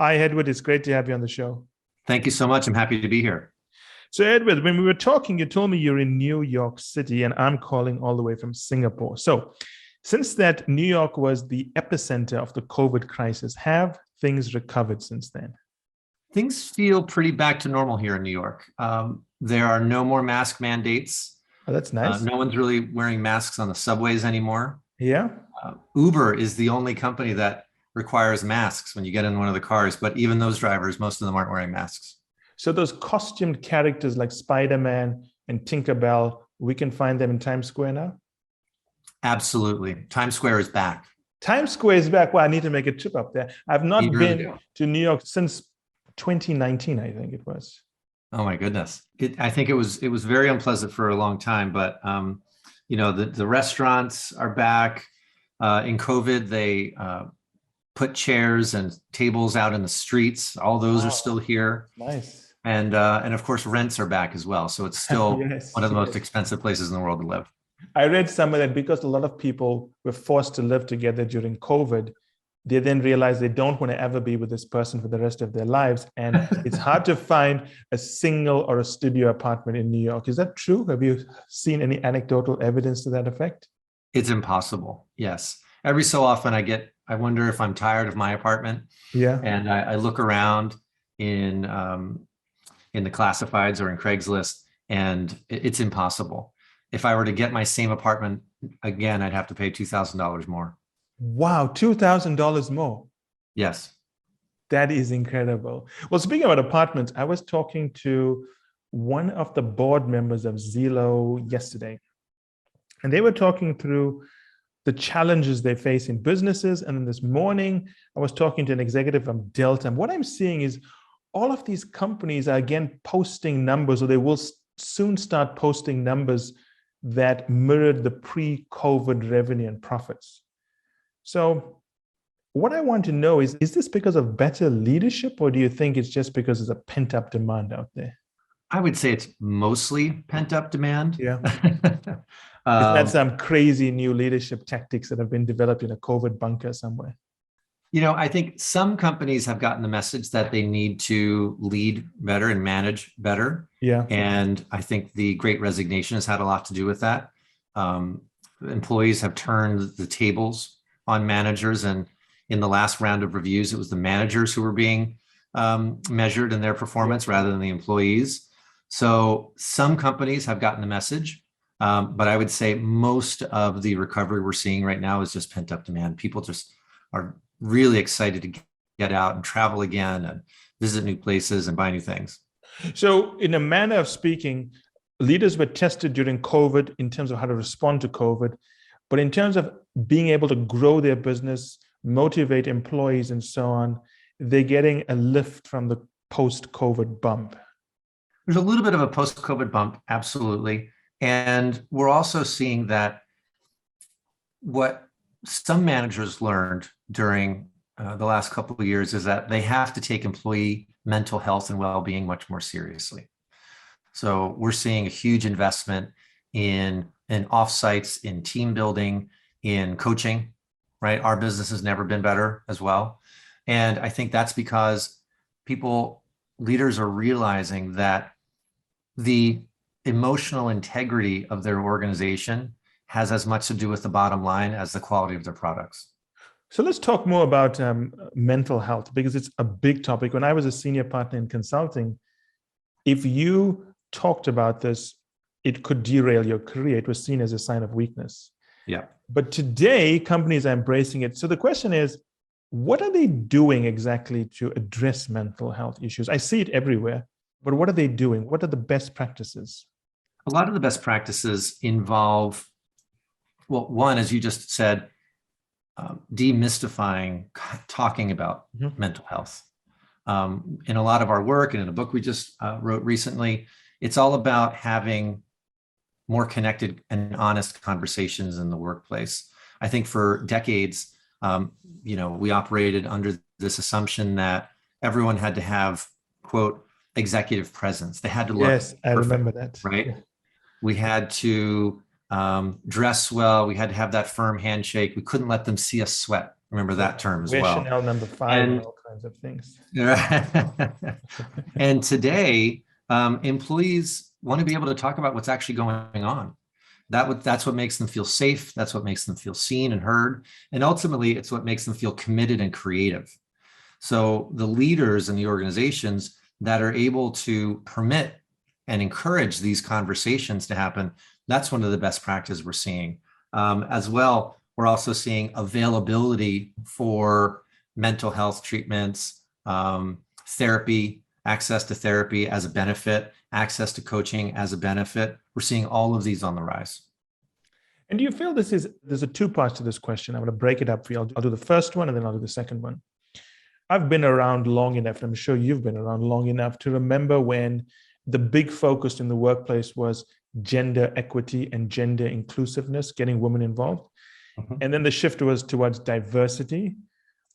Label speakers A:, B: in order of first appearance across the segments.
A: Hi, Edward. It's great to have you on the show.
B: Thank you so much. I'm happy to be here.
A: So, Edward, when we were talking, you told me you're in New York City, and I'm calling all the way from Singapore. So, since that New York was the epicenter of the COVID crisis, have things recovered since then?
B: Things feel pretty back to normal here in New York. There are no more mask mandates.
A: Oh, that's nice.
B: No one's really wearing masks on the subways anymore.
A: Yeah.
B: Uber is the only company that requires masks when you get in one of the cars, but even those drivers, most of them aren't wearing masks.
A: So, those costumed characters like Spider-Man and Tinkerbell, we can find them in Times Square now?
B: Absolutely. Times Square is back.
A: Times Square is back. Well, I need to make a trip up there. I've
B: You
A: not
B: really
A: been
B: do.
A: to New York since 2019, I think it was.
B: Oh my goodness. I think it was very unpleasant for a long time, but the restaurants are back. In COVID, they put chairs and tables out in the streets. All those are
A: Wow,
B: still here.
A: nice.
B: And of course, rents are back as well. So it's still one
A: Yes,
B: of the most
A: yes.
B: expensive places in the world to live.
A: I read somewhere that because a lot of people were forced to live together during COVID, they then realized they don't want to ever be with this person for the rest of their lives. And it's hard to find a single or a studio apartment in New York. Is that true? Have you seen any anecdotal evidence to that effect?
B: It's impossible. Yes. Every so often I wonder if I'm tired of my apartment,
A: Yeah.
B: and I look around in in the classifieds or in Craigslist, and it's impossible. If I were to get my same apartment again, I'd have to pay $2,000 more.
A: Wow, $2,000 more.
B: Yes.
A: That is incredible. Well, speaking about apartments, I was talking to one of the board members of Zillow yesterday, and they were talking through the challenges they face in businesses. And then this morning, I was talking to an executive from Delta. And what I'm seeing is all of these companies are again posting numbers, or they will soon start posting numbers that mirrored the pre-COVID revenue and profits. So, what I want to know is this because of better leadership, or do you think it's just because there's a pent-up demand out there?
B: I would say it's mostly pent up demand.
A: Yeah. Is that
B: um,
A: some crazy new leadership tactics that have been developed in a COVID bunker somewhere?
B: I think some companies have gotten the message that they need to lead better and manage better.
A: Yeah.
B: And I think the great resignation has had a lot to do with that. Um, Employees have turned the tables on managers. And in the last round of reviews, it was the managers who were being measured in their performance rather than the employees. So some companies have gotten the message. But I would say most of the recovery we're seeing right now is just pent up demand. People just are really excited to get out and travel again and visit new places and buy new things.
A: So, in a manner of speaking, leaders were tested during COVID in terms of how to respond to COVID, but in terms of being able to grow their business, motivate employees, and so on, they're getting a lift from the post COVID bump.
B: There's a little bit of a post-COVID bump, absolutely. And we're also seeing that what some managers learned during the last couple of years is that they have to take employee mental health and well-being much more seriously. So we're seeing a huge investment in offsites, in team building, in coaching, right? Our business has never been better as well. And I think that's because leaders are realizing that the emotional integrity of their organization has as much to do with the bottom line as the quality of their products.
A: So, let's talk more about mental health because it's a big topic. When I was a senior partner in consulting, if you talked about this, it could derail your career. It was seen as a sign of weakness.
B: Yeah.
A: But today, companies are embracing it. So the question is, what are they doing exactly to address mental health issues? I see it everywhere, but what are they doing? What are the best practices?
B: A lot of the best practices involve, well, one, as you just said, demystifying talking about
A: Mhm.
B: mental health. In a lot of our work and in a book we just wrote recently, it's all about having more connected and honest conversations in the workplace. I think for decades, we operated under this assumption that everyone had to have, quote, executive presence. They had to look
A: Yes, I
B: perfect,
A: remember that.
B: right?
A: Yeah.
B: We had to dress well. We had to have that firm handshake. We couldn't let them see us sweat. Remember that term as
A: Wear
B: well.
A: Chanel number 5 and
B: And
A: all kinds of things.
B: And today, employees want to be able to talk about what's actually going on. That's what makes them feel safe. That's what makes them feel seen and heard. And ultimately, it's what makes them feel committed and creative. So the leaders in the organizations that are able to permit and encourage these conversations to happen, that's one of the best practices we're seeing. As well, we're also seeing availability for mental health treatments, therapy, access to therapy as a benefit, access to coaching as a benefit. We're seeing all of these on the rise.
A: And do you feel there's a two parts to this question? I'm going to break it up for you. I'll do the first one and then I'll do the second one. I've been around long enough, and I'm sure you've been around long enough to remember when the big focus in the workplace was gender equity and gender inclusiveness, getting women involved.
B: Mm-hmm.
A: And then the shift was towards diversity.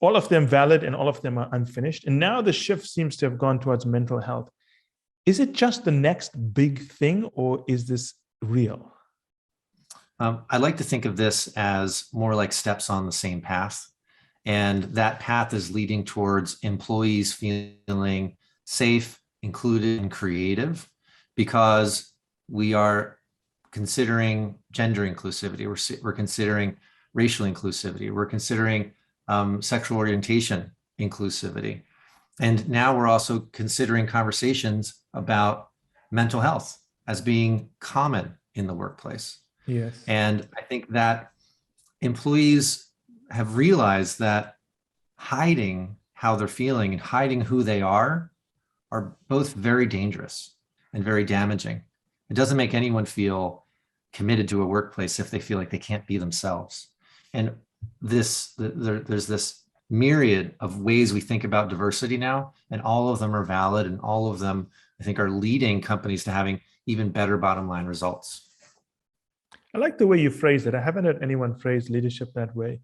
A: All of them valid and all of them are unfinished. And now the shift seems to have gone towards mental health. Is it just the next big thing, or is this real?
B: I like to think of this as more like steps on the same path. And that path is leading towards employees feeling safe, included, and creative, because we are considering gender inclusivity. We're considering racial inclusivity. We're considering sexual orientation inclusivity. And now we're also considering conversations about mental health as being common in the workplace.
A: Yes.
B: And I think that employees have realized that hiding how they're feeling and hiding who they are both very dangerous and very damaging. It doesn't make anyone feel committed to a workplace if they feel like they can't be themselves. And there's this myriad of ways we think about diversity now, and all of them are valid, and all of them, I think, are leading companies to having even better bottom line results.
A: I like the way you phrase it. I haven't heard anyone phrase leadership that way.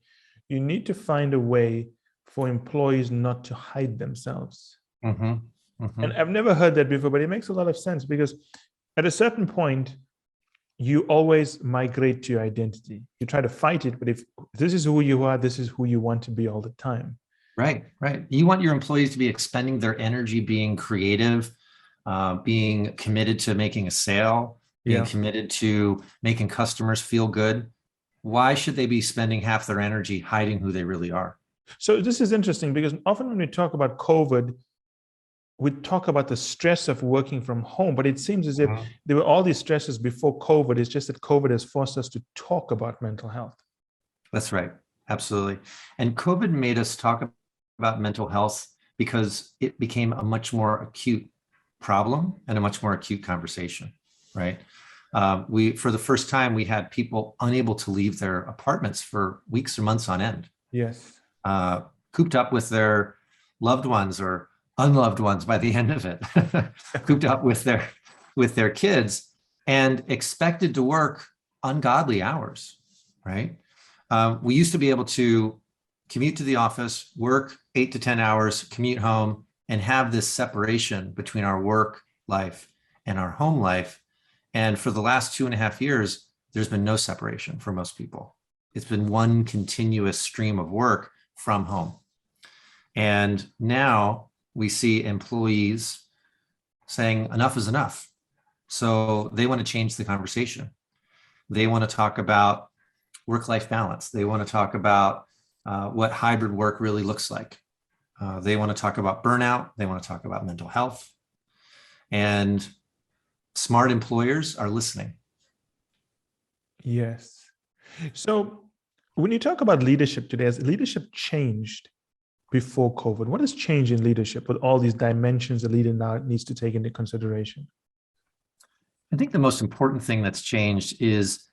A: You need to find a way for employees not to hide themselves.
B: Mm-hmm. Mm-hmm.
A: And I've never heard that before, but it makes a lot of sense, because at a certain point, you always migrate to your identity. You try to fight it, but if this is who you are, this is who you want to be all the time.
B: Right, right. You want your employees to be expending their energy, being creative, being committed to making a sale, being committed to making customers feel good. Why should they be spending half their energy hiding who they really are?
A: So this is interesting, because often when we talk about COVID, we talk about the stress of working from home, but it seems as if there were all these stresses before COVID. It's just that COVID has forced us to talk about mental health.
B: That's right. Absolutely. And COVID made us talk about mental health because it became a much more acute problem and a much more acute conversation, right? For the first time, we had people unable to leave their apartments for weeks or months on end.
A: Yes.
B: Cooped up with their loved ones or unloved ones by the end of it, cooped up with their kids and expected to work ungodly hours, right? We used to be able to commute to the office, work 8 to 10 hours, commute home, and have this separation between our work life and our home life. And for the last 2.5 years, there's been no separation for most people. It's been one continuous stream of work from home. And now we see employees saying enough is enough. So they want to change the conversation. They want to talk about work-life balance. They want to talk about what hybrid work really looks like. They want to talk about burnout. They want to talk about mental health. And smart employers are listening.
A: Yes. So when you talk about leadership today, has leadership changed before COVID? What has changed in leadership with all these dimensions a leader now needs to take into consideration?
B: I think the most important thing that's changed is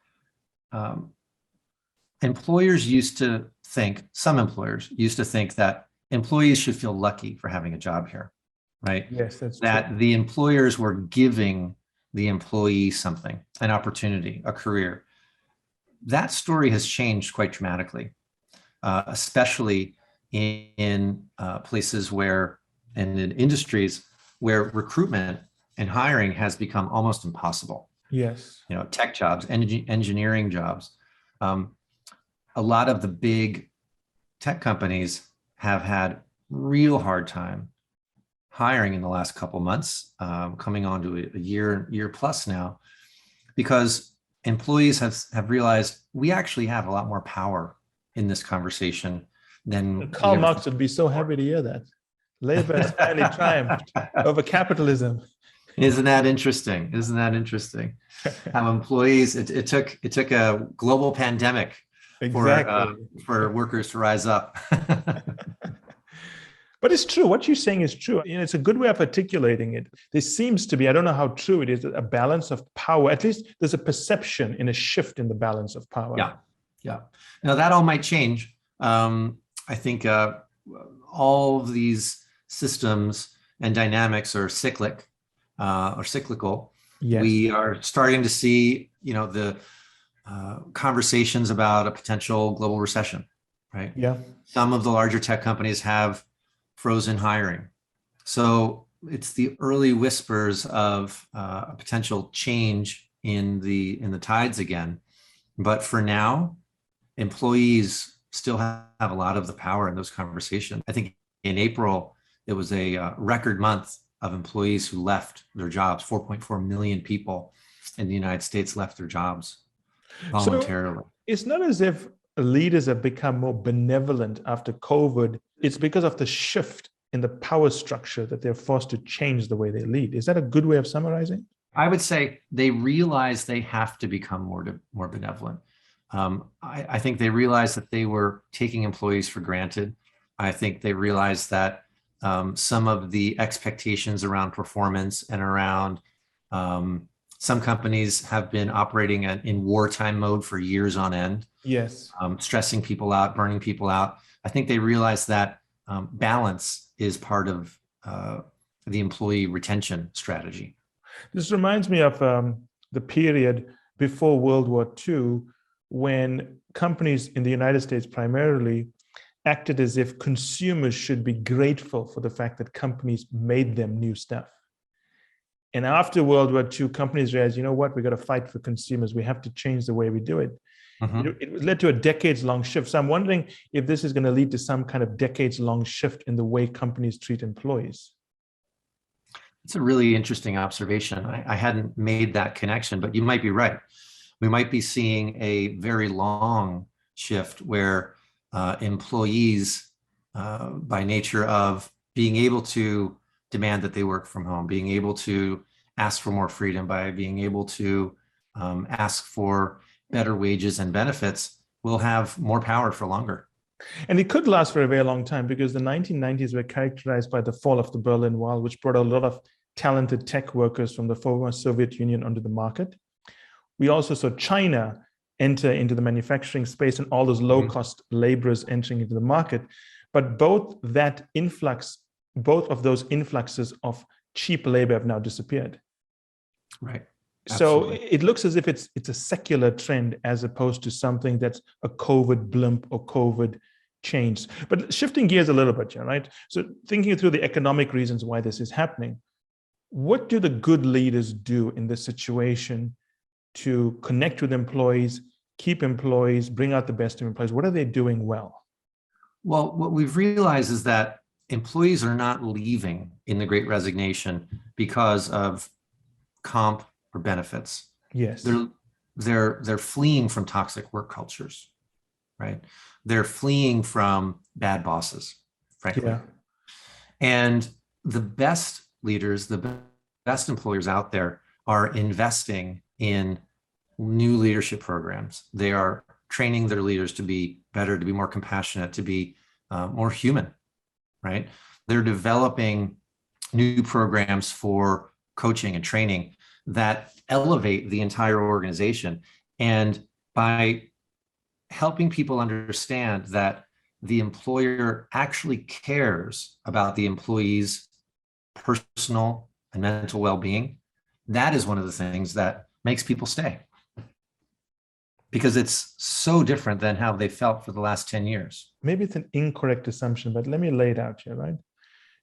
B: employers used to think, some employers used to think that employees should feel lucky for having a job here, right?
A: Yes, that's
B: that
A: true.
B: The employers were giving the employee something, an opportunity, a career. That story has changed quite dramatically, especially in places where, and in industries where recruitment and hiring has become almost impossible.
A: Yes.
B: Tech jobs, engineering jobs. A lot of the big tech companies have had real hard time hiring in the last couple months, coming on to a year plus now, because employees have realized we actually have a lot more power in this conversation than we
A: Karl
B: ever
A: Marx would be so happy to hear that. Labor has finally triumphed over capitalism.
B: Isn't that interesting? Isn't that interesting? How employees, it took a global pandemic
A: Exactly.
B: for workers to rise up.
A: But it's true. What you're saying is true. It's a good way of articulating it. There seems to be, I don't know how true it is, a balance of power. At least there's a perception in a shift in the balance of power.
B: Yeah, yeah. Now that all might change. I think all of these systems and dynamics are cyclic or cyclical.
A: Yes.
B: We are starting to see, the conversations about a potential global recession, right?
A: Yeah.
B: Some of the larger tech companies have frozen hiring. So it's the early whispers of a potential change in the tides again. But for now, employees still have a lot of the power in those conversations. I think in April, it was a record month of employees who left their jobs. 4.4 million people in the United States left their jobs voluntarily.
A: So it's not as if leaders have become more benevolent after COVID. It's because of the shift in the power structure that they're forced to change the way they lead. Is that a good way of summarizing?
B: I would say they realize they have to become more benevolent. I think they realized that they were taking employees for granted. I think they realized that some of the expectations around performance and around some companies have been operating in wartime mode for years on end.
A: Yes.
B: Stressing people out, burning people out. I think they realized that balance is part of the employee retention strategy.
A: This reminds me of the period before World War II, when companies in the United States primarily acted as if consumers should be grateful for the fact that companies made them new stuff. And after World War II, companies realized, you know what, we got to fight for consumers. We have to change the way we do it. Mm-hmm. It led to a decades-long shift. So I'm wondering if this is going to lead to some kind of decades-long shift in the way companies treat employees.
B: It's a really interesting observation. I hadn't made that connection, but you might be right. We might be seeing a very long shift where employees, by nature of being able to demand that they work from home, being able to ask for more freedom, by being able to ask for better wages and benefits, will have more power for longer.
A: And it could last for a very long time, because the 1990s were characterized by the fall of the Berlin Wall, which brought a lot of talented tech workers from the former Soviet Union onto the market. We also saw China enter into the manufacturing space and all those low-cost laborers entering into the market. But both of those influxes of cheap labor have now disappeared.
B: Right.
A: Absolutely. So it looks as if it's a secular trend as opposed to something that's a COVID blimp or COVID change. But shifting gears a little bit, right? So thinking through the economic reasons why this is happening, what do the good leaders do in this situation to connect with employees, keep employees, bring out the best in employees? What are they doing well?
B: Well, what we've realized is that employees are not leaving in the Great Resignation because of comp or benefits.
A: Yes.
B: They're fleeing from toxic work cultures, right? They're fleeing from bad bosses, frankly. Yeah. And the best leaders, the best employers out there are investing in new leadership programs. They are training their leaders to be better, to be more compassionate, to be more human, right? They're developing new programs for coaching and training that elevate the entire organization. And by helping people understand that the employer actually cares about the employee's personal and mental well-being, that is one of the things that makes people stay. Because it's so different than how they felt for the last 10 years.
A: Maybe it's an incorrect assumption, but let me lay it out here, right?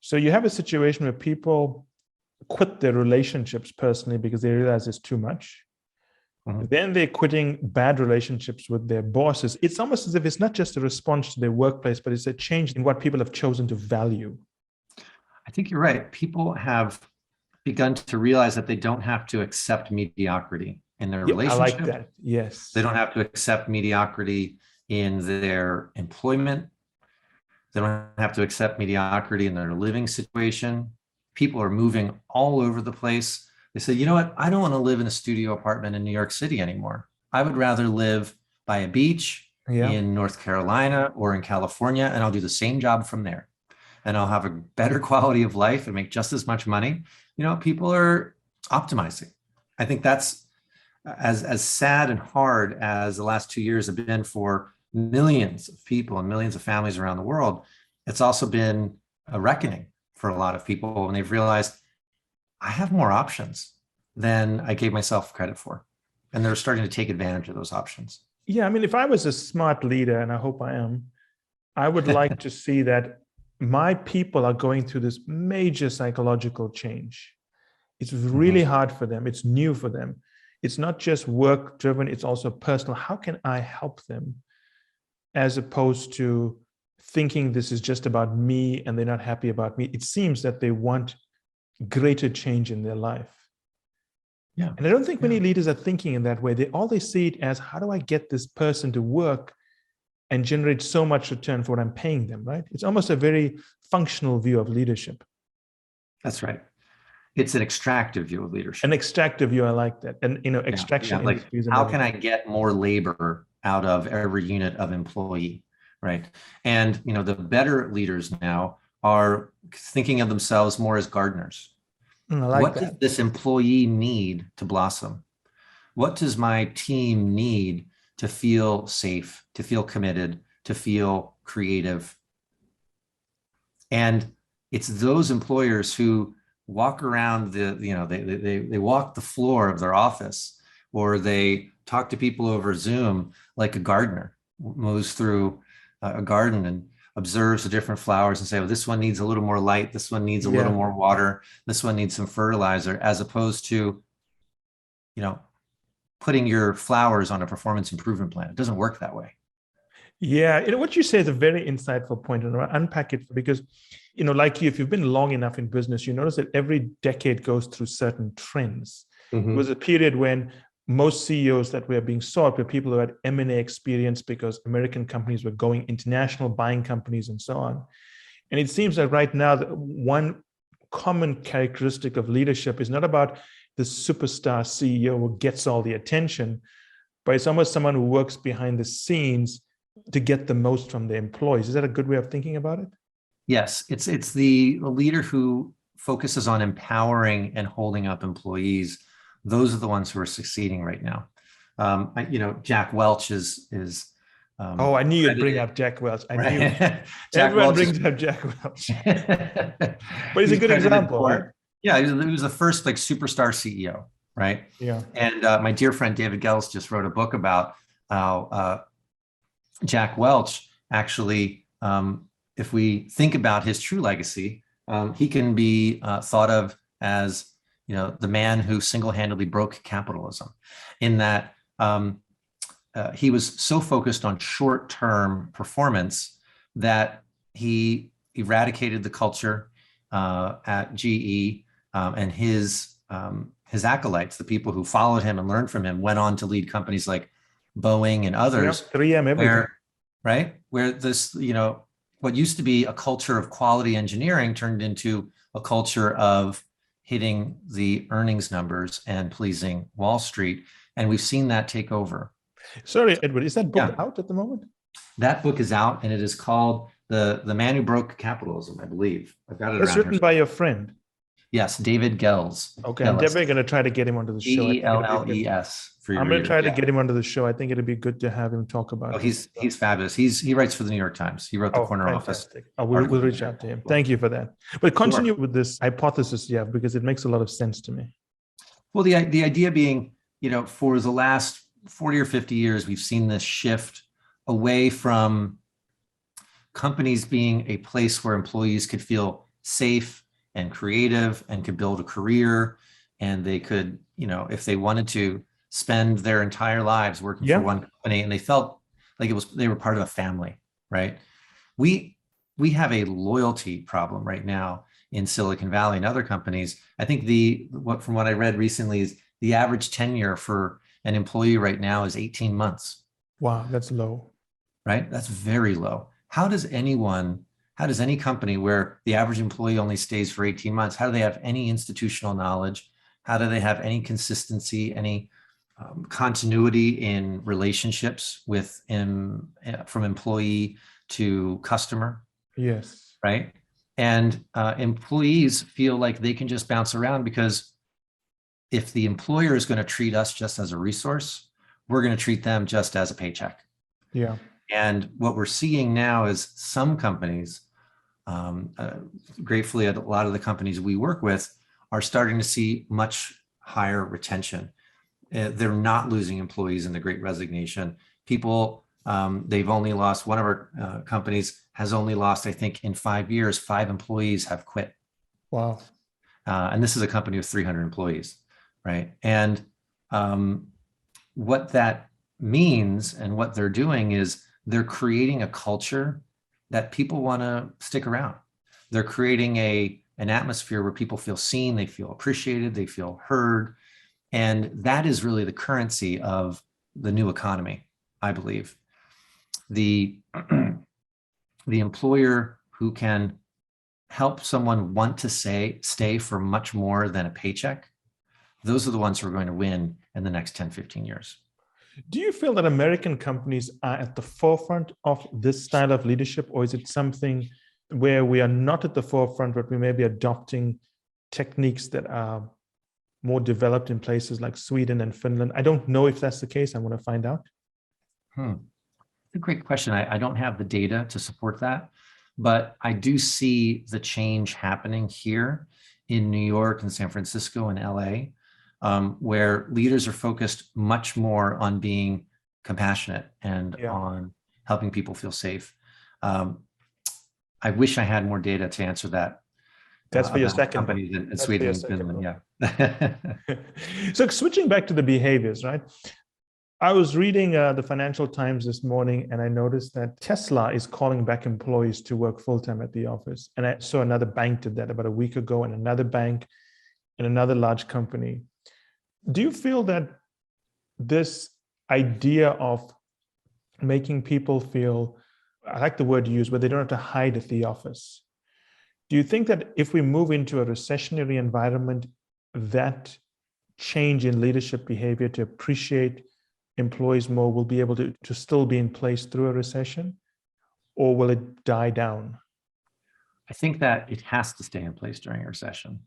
A: So you have a situation where people quit their relationships personally because they realize it's too much.
B: Mhm.
A: Then they're quitting bad relationships with their bosses. It's almost as if it's not just a response to their workplace, but it's a change in what people have chosen to value.
B: I think you're right. People have begun to realize that they don't have to accept mediocrity in their
A: Yeah, I like
B: relationship.
A: that. Yes.
B: They don't have to accept mediocrity in their employment. They don't have to accept mediocrity in their living situation. People are moving all over the place. They say, you know what? I don't want to live in a studio apartment in New York City anymore. I would rather live by a beach
A: Yeah.
B: in North Carolina or in California, and I'll do the same job from there. And I'll have a better quality of life and make just as much money. You know, people are optimizing. I think that's as sad and hard as the last 2 years have been for millions of people and millions of families around the world. It's also been a reckoning for a lot of people when they've realized I have more options than I gave myself credit for. And they're starting to take advantage of those options.
A: Yeah. I mean, if I was a smart leader, and I hope I am, I would like to see that my people are going through this major psychological change. It's really hard for them. It's new for them. It's not just work driven, it's also personal. How can I help them? As opposed to thinking this is just about me and they're not happy about me. It seems that they want greater change in their life.
B: Yeah.
A: And I don't think many leaders are thinking in that way. They always see it as, how do I get this person to work and generate so much return for what I'm paying them, right? It's almost a very functional view of leadership.
B: That's right. It's an extractive view of leadership.
A: An extractive view, I like that. And extraction
B: like
A: industries.
B: how can I get more labor out of every unit of employee, right? And the better leaders now are thinking of themselves more as gardeners.
A: I like
B: what
A: that.
B: does this employee need to blossom? What does my team need to feel safe, to feel committed, to feel creative? And it's those employers who walk around they walk the floor of their office, or they talk to people over Zoom like a gardener moves through a garden and observes the different flowers and say, well, this one needs a little more light, this one needs a little more water, this one needs some fertilizer, as opposed to putting your flowers on a performance improvement plan. It doesn't work that way.
A: Yeah, what you say is a very insightful point, and I'll unpack it because, like you, if you've been long enough in business, you notice that every decade goes through certain trends. It was a period when most CEOs that were being sought were people who had M&A experience because American companies were going international, buying companies and so on. And it seems like right now, one common characteristic of leadership is not about the superstar CEO who gets all the attention, but it's almost someone who works behind the scenes to get the most from their employees. Is that a good way of thinking about it?
B: Yes, it's the leader who focuses on empowering and holding up employees. Those are the ones who are succeeding right now. Jack Welch is.
A: I knew you'd bring up Jack Welch. I knew everyone brings up Jack Welch, but he's a good example, right?
B: Yeah, he was the first superstar CEO, right?
A: Yeah.
B: And my dear friend David Gels just wrote a book about how Jack Welch actually, if we think about his true legacy, he can be thought of as the man who single-handedly broke capitalism, in that he was so focused on short-term performance that he eradicated the culture at GE, and his acolytes, the people who followed him and learned from him, went on to lead companies like Boeing and others.
A: 3M, everything.
B: Where this, what used to be a culture of quality engineering turned into a culture of hitting the earnings numbers and pleasing Wall Street. And we've seen that take over.
A: Sorry, Edward, is that book out at the moment?
B: That book is out, and it is called The Man Who Broke Capitalism, I believe. I've got it around here.
A: It's written by your friend.
B: Yes, David Gels.
A: Okay, I'm definitely going to try to get him onto the show.
B: Gelles.
A: I'm going to try to get him onto the show. I think it'd be good to have him talk about.
B: He's fabulous. He writes for the New York Times. He wrote the Corner Office.
A: We'll reach out to him. Thank you for that. But continue with this hypothesis you have, because it makes a lot of sense to me.
B: Well, the idea being, for the last 40 or 50 years, we've seen this shift away from companies being a place where employees could feel safe and creative and could build a career, and they could, if they wanted to, spend their entire lives working for
A: Yeah.
B: one company, and they felt like they were part of a family, right? We have a loyalty problem right now in Silicon Valley and other companies. I think from what I read recently is the average tenure for an employee right now is 18 months.
A: Wow, that's low.
B: Right? That's very low. How does any company where the average employee only stays for 18 months, how do they have any institutional knowledge? How do they have any consistency, any continuity in relationships from employee to customer,
A: Yes.
B: right? And employees feel like they can just bounce around because if the employer is going to treat us just as a resource, we're going to treat them just as a paycheck.
A: Yeah.
B: And what we're seeing now is some companies, gratefully, a lot of the companies we work with are starting to see much higher retention. They're not losing employees in the Great Resignation. People, they've only lost, one of our companies has only lost, I think, in 5 years, 5 employees have quit.
A: Wow.
B: And this is a company with 300 employees, right? And what that means and what they're doing is they're creating a culture that people want to stick around. They're creating an atmosphere where people feel seen, they feel appreciated, they feel heard. And that is really the currency of the new economy, I believe. The employer who can help someone want to stay for much more than a paycheck, those are the ones who are going to win in the next 10, 15 years.
A: Do you feel that American companies are at the forefront of this style of leadership, or is it something where we are not at the forefront, but we may be adopting techniques that are more developed in places like Sweden and Finland? I don't know if that's the case. I want to find out.
B: A great question. I don't have the data to support that, but I do see the change happening here in New York and San Francisco and LA. Where leaders are focused much more on being compassionate and on helping people feel safe. I wish I had more data to answer that.
A: That's for your second book.
B: In Sweden and Finland,
A: yeah. So switching back to the behaviors, right? I was reading the Financial Times this morning, and I noticed that Tesla is calling back employees to work full-time at the office. And I saw another bank did that about a week ago, and another bank and another large company. Do you feel that this idea of making people feel, I like the word you use, where they don't have to hide at the office. Do you think that if we move into a recessionary environment, that change in leadership behavior to appreciate employees more will be able to still be in place through a recession, or will it die down?
B: I think that it has to stay in place during a recession,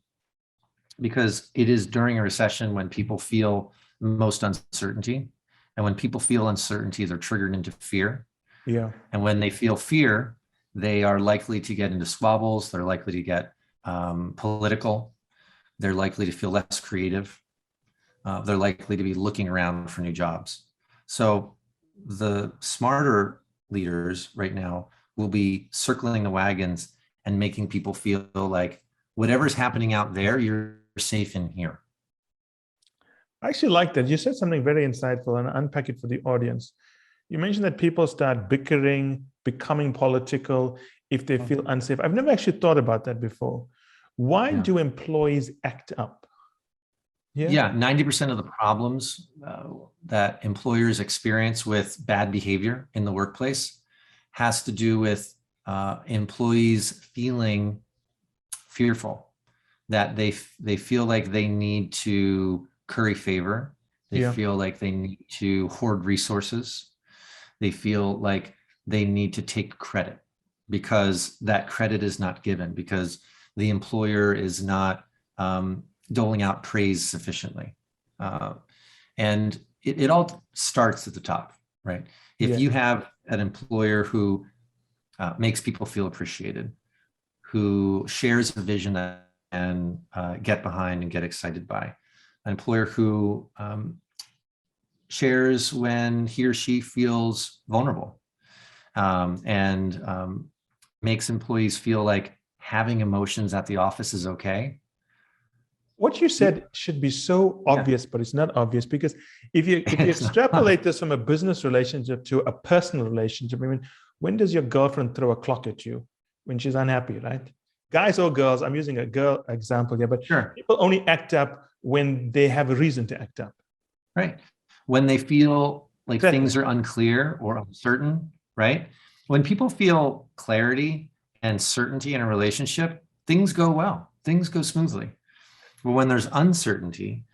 B: because it is during a recession when people feel most uncertainty. And when people feel uncertainty, they're triggered into fear.
A: Yeah.
B: And when they feel fear, they are likely to get into squabbles. They're likely to get political. They're likely to feel less creative. They're likely to be looking around for new jobs. So the smarter leaders right now will be circling the wagons and making people feel like whatever's happening out there, you're safe in here.
A: I actually like that. You said something very insightful, and unpack it for the audience. You mentioned that people start bickering, becoming political if they feel unsafe. I've never actually thought about that before. Why do employees act up?
B: Yeah, 90% of the problems that employers experience with bad behavior in the workplace has to do with employees feeling fearful, that they feel like they need to curry favor. They feel like they need to hoard resources. They feel like they need to take credit because that credit is not given, because the employer is not doling out praise sufficiently. And it all starts at the top, right? If you have an employer who makes people feel appreciated, who shares a vision that and get behind and get excited by, an employer who shares when he or she feels vulnerable, and makes employees feel like having emotions at the office is okay,
A: What you said should be so obvious, but it's not obvious, because if you extrapolate this from a business relationship to a personal relationship, I mean, when does your girlfriend throw a clock at you? When she's unhappy, right? Guys or girls, I'm using a girl example here, but
B: Sure.
A: people only act up when they have a reason to act up.
B: Right. When they feel like
A: Exactly.
B: things are unclear or uncertain, right? When people feel clarity and certainty in a relationship, things go well, things go smoothly. But when there's uncertainty,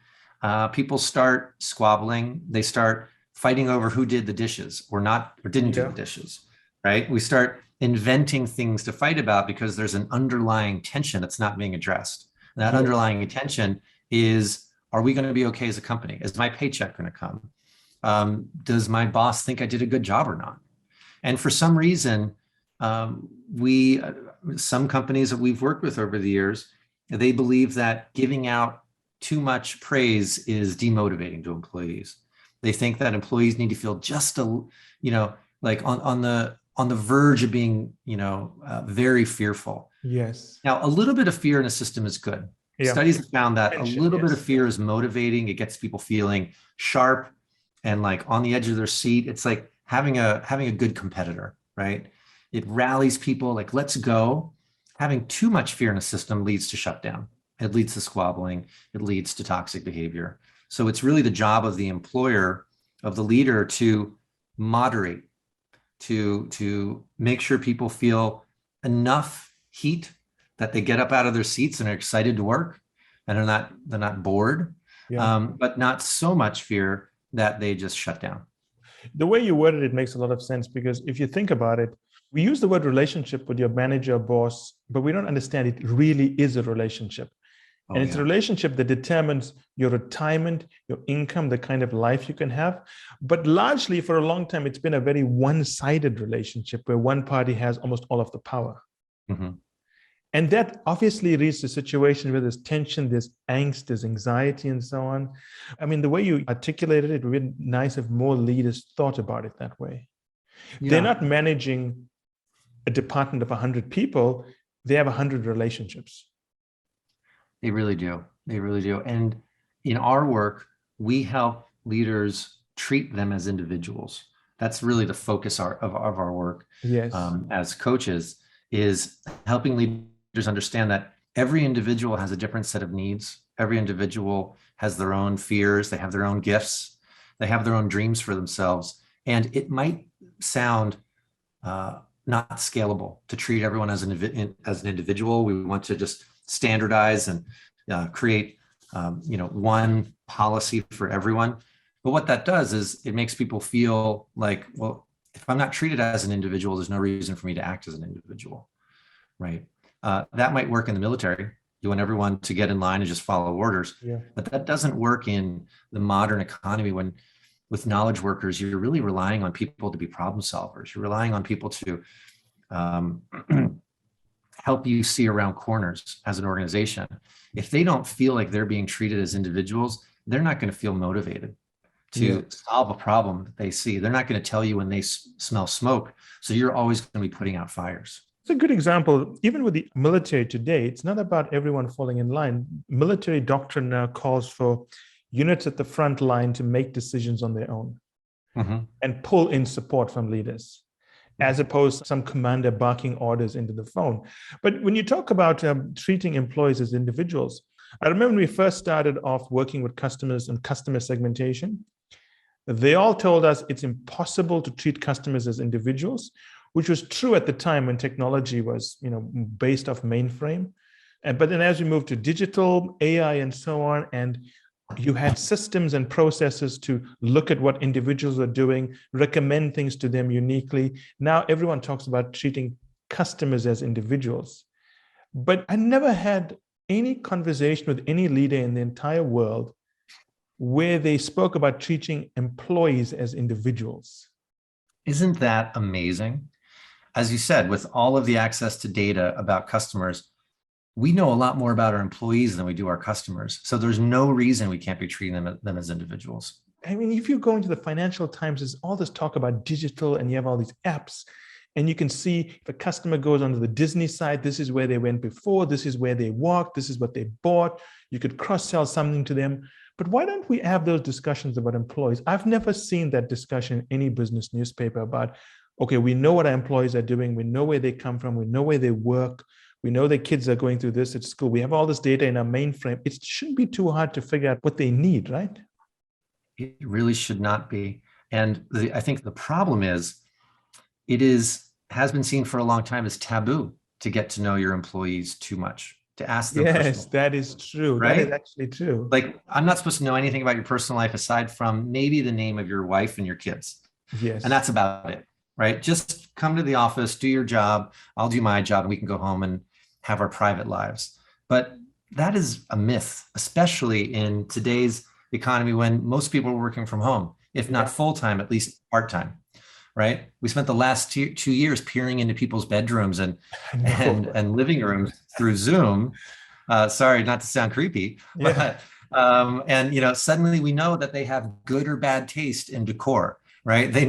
B: people start squabbling. They start fighting over who did the dishes or not, or didn't do the dishes, right? We start inventing things to fight about because there's an underlying tension that's not being addressed. And that underlying tension is, are we going to be okay as a company? Is my paycheck going to come? Does my boss think I did a good job or not? And for some reason, some companies that we've worked with over the years, they believe that giving out too much praise is demotivating to employees. They think that employees need to feel just like on the verge of being, very fearful.
A: Yes.
B: Now, a little bit of fear in a system is good.
A: Yeah.
B: Studies have found that a little bit of fear is motivating. It gets people feeling sharp and like on the edge of their seat. It's like having a good competitor, right? It rallies people like, let's go. Having too much fear in a system leads to shutdown. It leads to squabbling. It leads to toxic behavior. So it's really the job of the employer, of the leader, to moderate, to make sure people feel enough heat that they get up out of their seats and are excited to work, and they're not bored, but not so much fear that they just shut down.
A: The way you worded it makes a lot of sense, because if you think about it, we use the word relationship with your manager, boss, but we don't understand it really is a relationship. And it's a relationship that determines your retirement, your income, the kind of life you can have. But largely for a long time, it's been a very one-sided relationship where one party has almost all of the power. Mm-hmm. And that obviously leads to a situation where there's tension, there's angst, there's anxiety, and so on. I mean, the way you articulated it would be nice if more leaders thought about it that way. Yeah. They're not managing a department of 100 people. They have 100 relationships.
B: They really do. They really do. And in our work, we help leaders treat them as individuals. That's really the focus of our work.
A: Yes.
B: As coaches, is helping leaders understand that every individual has a different set of needs. Every individual has their own fears. They have their own gifts. They have their own dreams for themselves. And it might sound not scalable to treat everyone as an individual. We want to just standardize and create one policy for everyone. But what that does is it makes people feel like, well, if I'm not treated as an individual, there's no reason for me to act as an individual, right? That might work in the military. You want everyone to get in line and just follow orders. Yeah. But that doesn't work in the modern economy when, with knowledge workers, you're really relying on people to be problem solvers. You're relying on people to help you see around corners as an organization. If they don't feel like they're being treated as individuals, they're not going to feel motivated to solve a problem that they see. They're not going to tell you when they smell smoke. So you're always going to be putting out fires.
A: It's a good example. Even with the military today, it's not about everyone falling in line. Military doctrine now calls for units at the front line to make decisions on their own and pull in support from leaders, as opposed to some commander barking orders into the phone. But when you talk about treating employees as individuals, I remember when we first started off working with customers and customer segmentation, they all told us it's impossible to treat customers as individuals, which was true at the time when technology was, based off mainframe. But then as we moved to digital, AI, and so on, and you had systems and processes to look at what individuals are doing, recommend things to them uniquely. Now everyone talks about treating customers as individuals. But I never had any conversation with any leader in the entire world where they spoke about treating employees as individuals.
B: Isn't that amazing? As you said, with all of the access to data about customers, we know a lot more about our employees than we do our customers. So there's no reason we can't be treating them as individuals.
A: I mean, if you go into the Financial Times, there's all this talk about digital and you have all these apps. And you can see if a customer goes onto the Disney side, this is where they went before, this is where they walked, this is what they bought. You could cross-sell something to them. But why don't we have those discussions about employees? I've never seen that discussion in any business newspaper about, okay, we know what our employees are doing, we know where they come from, we know where they work, we know their kids are going through this at school. We have all this data in our mainframe. It shouldn't be too hard to figure out what they need, right?
B: It really should not be. And I think the problem is, has been seen for a long time as taboo to get to know your employees too much, to ask them.
A: Yes, that is true.
B: Right?
A: That is actually true.
B: Like, I'm not supposed to know anything about your personal life aside from maybe the name of your wife and your kids.
A: Yes.
B: And that's about it, right? Just come to the office, do your job, I'll do my job, and we can go home and have our private lives. But that is a myth, especially in today's economy when most people are working from home, if not full-time, at least part-time, right? We spent the last 2 years peering into people's bedrooms and living rooms through Zoom. Sorry, not to sound creepy, but and suddenly we know that they have good or bad taste in decor, right? We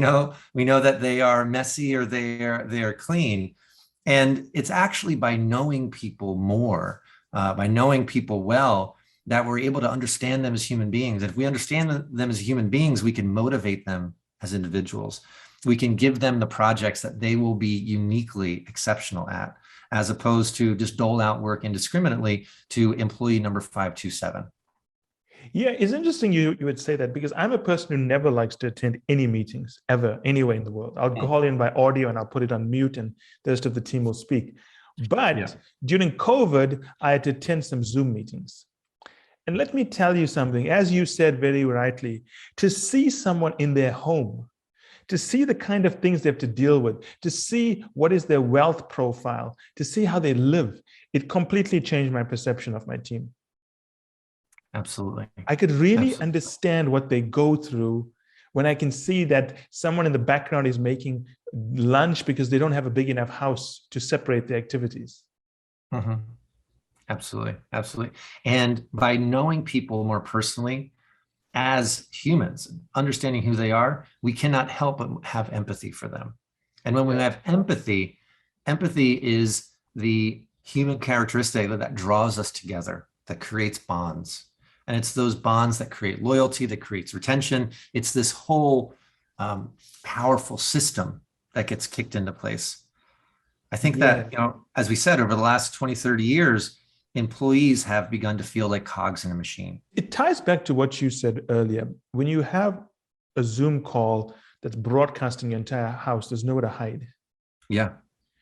B: know that they are messy or they are clean. And it's actually by knowing people more, by knowing people well, that we're able to understand them as human beings. And if we understand them as human beings, we can motivate them as individuals. We can give them the projects that they will be uniquely exceptional at, as opposed to just dole out work indiscriminately to employee number 527.
A: Yeah, it's interesting you would say that, because I'm a person who never likes to attend any meetings ever, anywhere in the world. I'll call in by audio and I'll put it on mute and the rest of the team will speak. But during COVID, I had to attend some Zoom meetings. And let me tell you something, as you said very rightly, to see someone in their home, to see the kind of things they have to deal with, to see what is their wealth profile, to see how they live, it completely changed my perception of my team.
B: Absolutely.
A: I could really understand what they go through when I can see that someone in the background is making lunch because they don't have a big enough house to separate the activities.
B: Mm-hmm. Absolutely. Absolutely. And by knowing people more personally as humans, understanding who they are, we cannot help but have empathy for them. And when we have empathy is the human characteristic that draws us together, that creates bonds. And it's those bonds that create loyalty, that creates retention. It's this whole powerful system that gets kicked into place. I think that, as we said, over the last 20, 30 years, employees have begun to feel like cogs in a machine.
A: It ties back to what you said earlier. When you have a Zoom call that's broadcasting your entire house, there's nowhere to hide.
B: Yeah.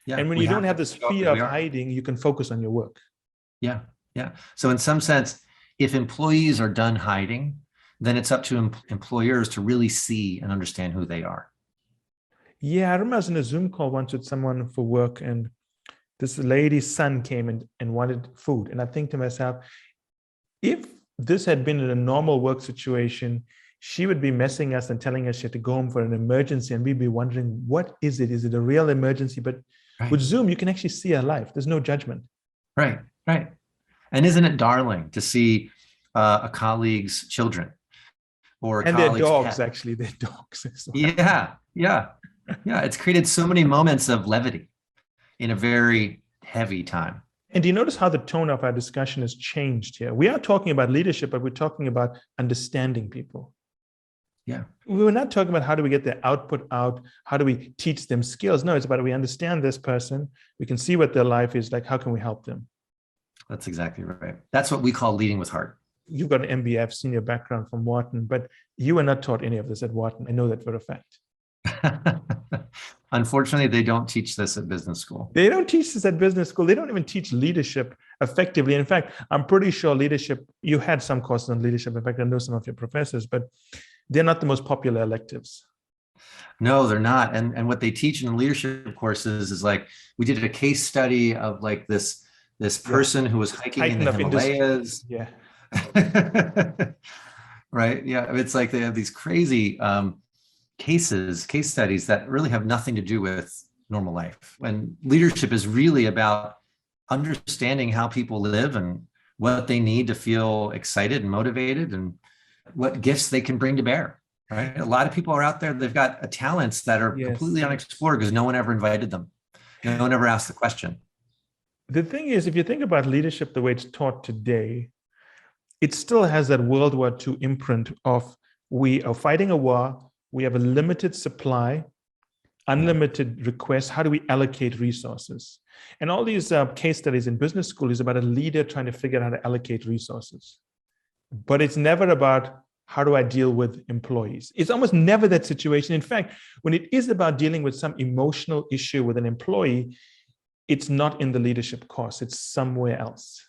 A: And when you don't have this fear of hiding, you can focus on your work.
B: Yeah. So in some sense, if employees are done hiding, then it's up to employers to really see and understand who they are.
A: Yeah, I remember I was in a Zoom call once with someone for work, and this lady's son came and wanted food. And I think to myself, if this had been in a normal work situation, she would be messing us and telling us she had to go home for an emergency. And we'd be wondering, what is it? Is it a real emergency? But with Zoom, you can actually see her life. There's no judgment.
B: Right. And isn't it darling to see a colleague's children or
A: and their dogs, actually, their dogs.
B: Yeah. It's created so many moments of levity in a very heavy time.
A: And do you notice how the tone of our discussion has changed here? We are talking about leadership, but we're talking about understanding people.
B: Yeah.
A: We're not talking about how do we get their output out? How do we teach them skills? No, it's about we understand this person. We can see what their life is like. How can we help them?
B: That's exactly right. That's what we call leading with heart.
A: You've got an MBA, I've seen your background from Wharton, but you were not taught any of this at Wharton. I know that for a fact.
B: Unfortunately, they don't teach this at business school.
A: They don't teach this at business school. They don't even teach leadership effectively. In fact, I'm pretty sure leadership, you had some courses on leadership. In fact, I know some of your professors, but they're not the most popular electives.
B: No, they're not. And what they teach in the leadership courses is like, we did a case study of like this person who was hiking in the Himalayas.
A: Yeah.
B: Right. Yeah. It's like they have these crazy case studies that really have nothing to do with normal life. When leadership is really about understanding how people live and what they need to feel excited and motivated and what gifts they can bring to bear. right? A lot of people are out there, they've got talents that are
A: Yes.
B: completely unexplored because no one ever invited them. No one ever asked the question.
A: The thing is, if you think about leadership the way it's taught today, it still has that World War II imprint of we are fighting a war, we have a limited supply, unlimited requests. How do we allocate resources? And all these case studies in business school is about a leader trying to figure out how to allocate resources. But it's never about how do I deal with employees? It's almost never that situation. In fact, when it is about dealing with some emotional issue with an employee, it's not in the leadership course, it's somewhere else.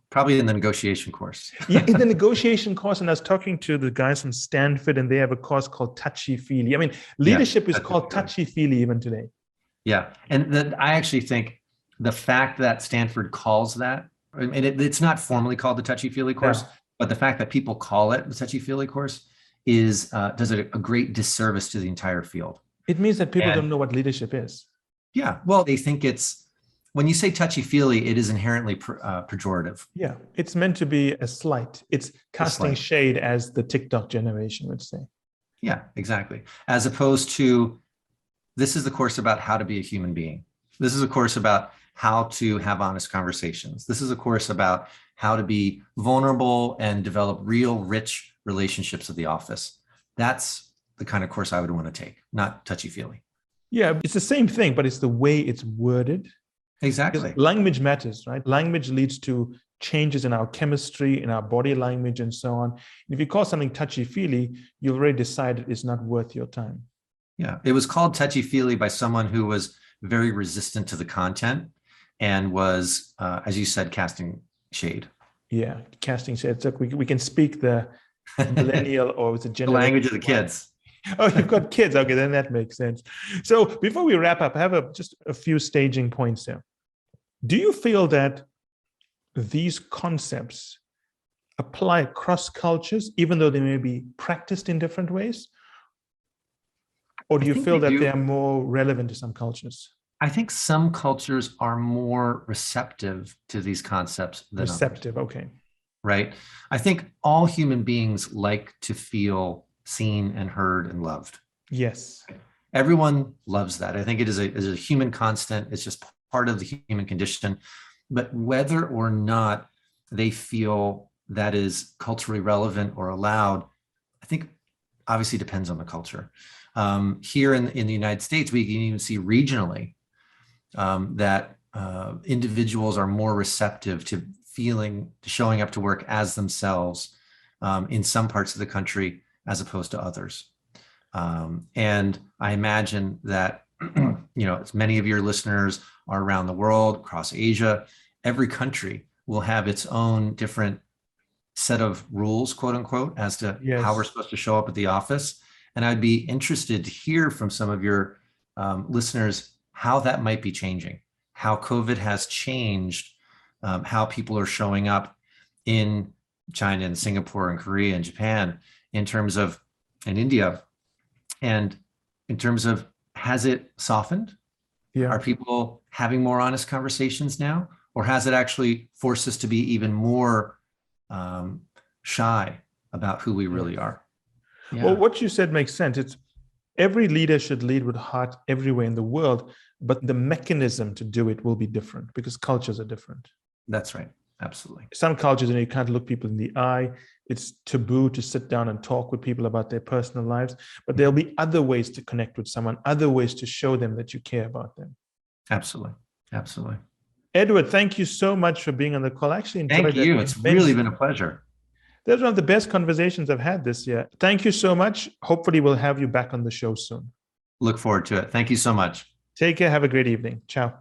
B: Probably in the negotiation course.
A: Yeah, in the negotiation course, and I was talking to the guys from Stanford, and they have a course called touchy-feely. I mean, leadership is called touchy-feely even today.
B: Yeah, and I actually think the fact that Stanford calls that, and it's not formally called the touchy-feely course, but the fact that people call it the touchy-feely course is does it a great disservice to the entire field.
A: It means that people don't know what leadership is.
B: Yeah, well, they think it's, when you say touchy-feely, it is inherently pejorative.
A: Yeah, it's meant to be a slight. It's casting shade, as the TikTok generation would say.
B: Yeah, exactly. As opposed to, this is the course about how to be a human being. This is a course about how to have honest conversations. This is a course about how to be vulnerable and develop real, rich relationships at the office. That's the kind of course I would want to take, not touchy-feely.
A: Yeah, it's the same thing, but it's the way it's worded.
B: Exactly.
A: Language matters, right? Language leads to changes in our chemistry, in our body language, and so on. If you call something touchy-feely, you've already decided it's not worth your time.
B: Yeah, it was called touchy-feely by someone who was very resistant to the content and was, as you said, casting shade.
A: Yeah, casting shade. So we can speak the millennial or it's a generation.
B: The language of the kids.
A: Oh, you've got kids. Okay, then that makes sense. So before we wrap up, I have just a few staging points here. Do you feel that these concepts apply across cultures, even though they may be practiced in different ways? Or do you feel that they are more relevant to some cultures?
B: I think some cultures are more receptive to these concepts than
A: receptive,
B: others.
A: Okay.
B: Right. I think all human beings like to feel seen and heard and loved.
A: Yes.
B: Everyone loves that. I think it is a human constant. It's just part of the human condition. But whether or not they feel that is culturally relevant or allowed, I think obviously depends on the culture. Here in the United States, we can even see regionally that individuals are more receptive to showing up to work as themselves in some parts of the country as opposed to others. And I imagine that, as many of your listeners are around the world, across Asia, every country will have its own different set of rules, quote unquote, as to how we're supposed to show up at the office. And I'd be interested to hear from some of your listeners how that might be changing, how COVID has changed how people are showing up in China and Singapore and Korea and Japan in terms of, and India, and in terms of, has it softened? Yeah. Are people having more honest conversations now? Or has it actually forced us to be even more shy about who we really are? Yeah.
A: Well, what you said makes sense. It's every leader should lead with heart everywhere in the world, but the mechanism to do it will be different because cultures are different.
B: That's right. Absolutely.
A: Some cultures, you can't look people in the eye. It's taboo to sit down and talk with people about their personal lives, but there'll be other ways to connect with someone, other ways to show them that you care about them.
B: Absolutely. Absolutely.
A: Edward, thank you so much for being on the call. Actually, enjoyed
B: Thank you. It's really been a pleasure.
A: That was one of the best conversations I've had this year. Thank you so much. Hopefully we'll have you back on the show soon.
B: Look forward to it. Thank you so much.
A: Take care. Have a great evening. Ciao.